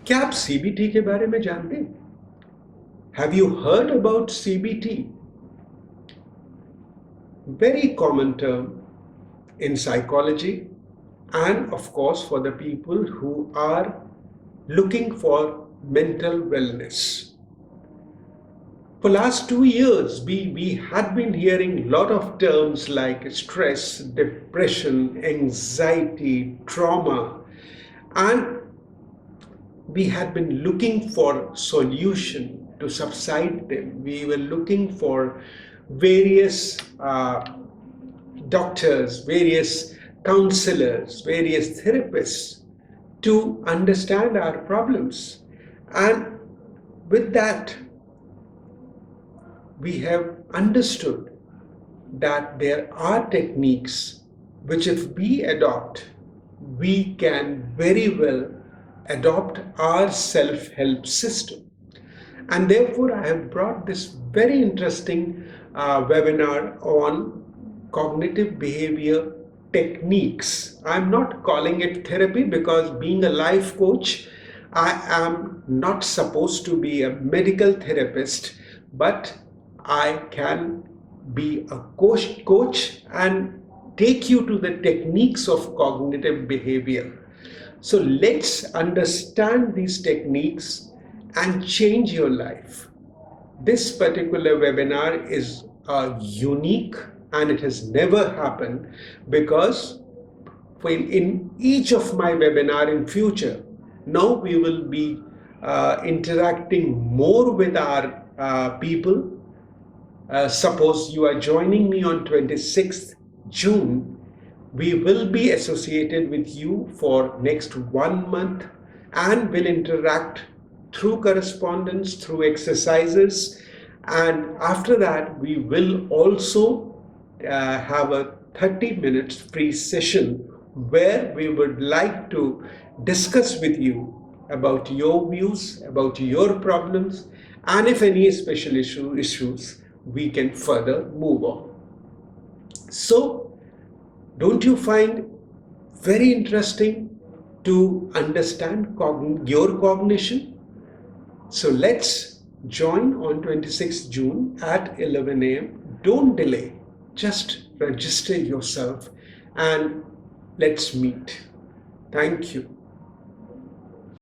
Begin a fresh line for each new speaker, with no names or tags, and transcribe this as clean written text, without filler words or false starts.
क्या आप सीबीटी के बारे में जानते हैं? Have you heard about CBT? Very common term in psychology, and of course for the people who are looking for mental wellness. For last 2 years, we had been hearing a lot of terms like stress, depression, anxiety, trauma, and we had been looking for solution to subside them. We were looking for various doctors, various counselors, various therapists to understand our problems. And with that, we have understood that there are techniques which, if we adopt, we can very well adopt our self-help system. And therefore, I have brought this very interesting webinar on cognitive behavior techniques. I'm not calling it therapy because, being a life coach, I am not supposed to be a medical therapist, but I can be a coach and take you to the techniques of cognitive behavior. So let's understand these techniques and change your life. This particular webinar is unique and it has never happened because in each of my webinar in future, now we will be interacting more with our people. Suppose you are joining me on 26th June, we will be associated with you for next 1 month and will interact through correspondence, through exercises, and after that we will also have a 30 minutes free session where we would like to discuss with you about your views, about your problems, and if any special issues, we can further move on. So, don't you find very interesting to understand your cognition? So let's join on 26th June at 11 a.m. Don't delay. Just register yourself and let's meet. Thank you.